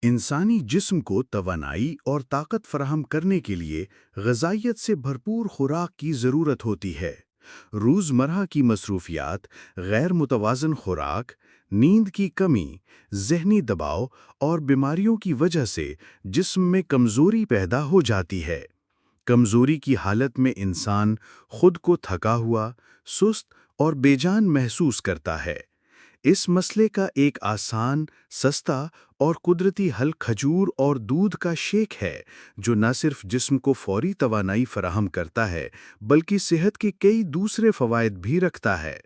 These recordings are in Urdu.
انسانی جسم کو توانائی اور طاقت فراہم کرنے کے لیے غذائیت سے بھرپور خوراک کی ضرورت ہوتی ہے۔ روزمرہ کی مصروفیات، غیر متوازن خوراک، نیند کی کمی، ذہنی دباؤ اور بیماریوں کی وجہ سے جسم میں کمزوری پیدا ہو جاتی ہے۔ کمزوری کی حالت میں انسان خود کو تھکا ہوا، سست اور بے جان محسوس کرتا ہے۔ اس مسئلے کا ایک آسان، سستا اور قدرتی حل کھجور اور دودھ کا شیک ہے، جو نہ صرف جسم کو فوری توانائی فراہم کرتا ہے بلکہ صحت کے کئی دوسرے فوائد بھی رکھتا ہے۔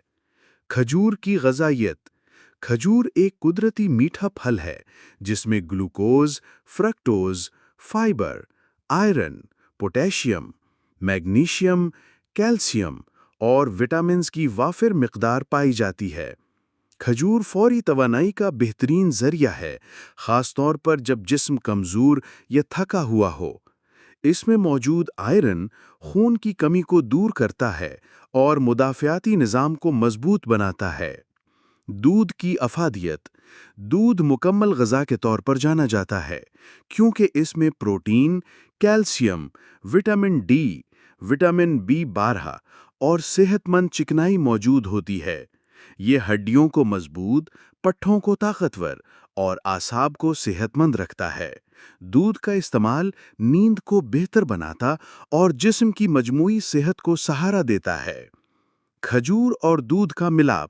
کھجور کی غذائیت۔ کھجور ایک قدرتی میٹھا پھل ہے جس میں glucose, fructose, fibre, iron, potassium, magnesium, calcium اور وٹامنز کی وافر مقدار پائی جاتی ہے۔ کھجور فوری توانائی کا بہترین ذریعہ ہے، خاص طور پر جب جسم کمزور یا تھکا ہوا ہو۔ اس میں موجود آئرن خون کی کمی کو دور کرتا ہے اور مدافعاتی نظام کو مضبوط بناتا ہے۔ دودھ کی افادیت۔ دودھ مکمل غذا کے طور پر جانا جاتا ہے کیونکہ اس میں protein, calcium, vitamin D, vitamin B12 اور صحت مند چکنائی موجود ہوتی ہے۔ یہ ہڈیوں کو مضبوط، پٹھوں کو طاقتور اور اعصاب کو صحت مند رکھتا ہے۔ دودھ کا استعمال نیند کو بہتر بناتا اور جسم کی مجموعی صحت کو سہارا دیتا ہے۔ کھجور اور دودھ کا ملاپ۔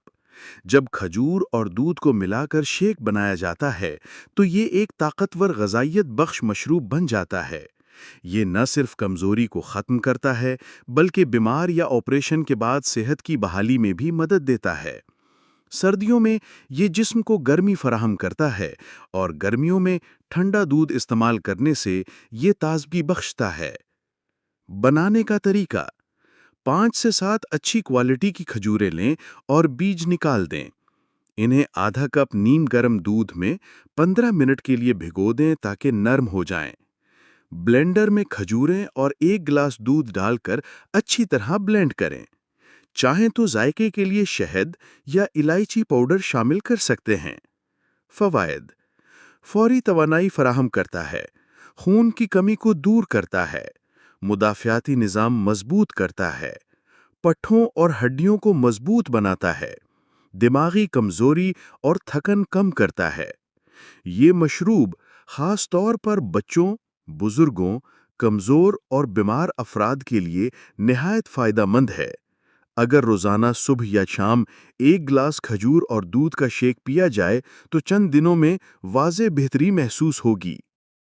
جب کھجور اور دودھ کو ملا کر شیک بنایا جاتا ہے تو یہ ایک طاقتور غذائیت بخش مشروب بن جاتا ہے۔ یہ نہ صرف کمزوری کو ختم کرتا ہے بلکہ بیمار یا آپریشن کے بعد صحت کی بحالی میں بھی مدد دیتا ہے۔ سردیوں میں یہ جسم کو گرمی فراہم کرتا ہے اور گرمیوں میں ٹھنڈا دودھ استعمال کرنے سے یہ تازگی بخشتا ہے۔ بنانے کا طریقہ۔ 5 سے 7 اچھی کوالٹی کی کھجوریں لیں اور بیج نکال دیں۔ انہیں آدھا کپ نیم گرم دودھ میں 15 منٹ کے لیے بھگو دیں تاکہ نرم ہو جائیں۔ بلینڈر میں کھجوریں اور 1 گلاس دودھ ڈال کر اچھی طرح بلینڈ کریں۔ چاہیں تو ذائقے کے لیے شہد یا الائچی پاؤڈر شامل کر سکتے ہیں۔ فوائد۔ فوری توانائی فراہم کرتا ہے، خون کی کمی کو دور کرتا ہے، مدافعاتی نظام مضبوط کرتا ہے، پٹھوں اور ہڈیوں کو مضبوط بناتا ہے، دماغی کمزوری اور تھکن کم کرتا ہے۔ یہ مشروب خاص طور پر بچوں، بزرگوں، کمزور اور بیمار افراد کے لیے نہایت فائدہ مند ہے۔ اگر روزانہ صبح یا شام 1 گلاس کھجور اور دودھ کا شیک پیا جائے تو چند دنوں میں واضح بہتری محسوس ہوگی۔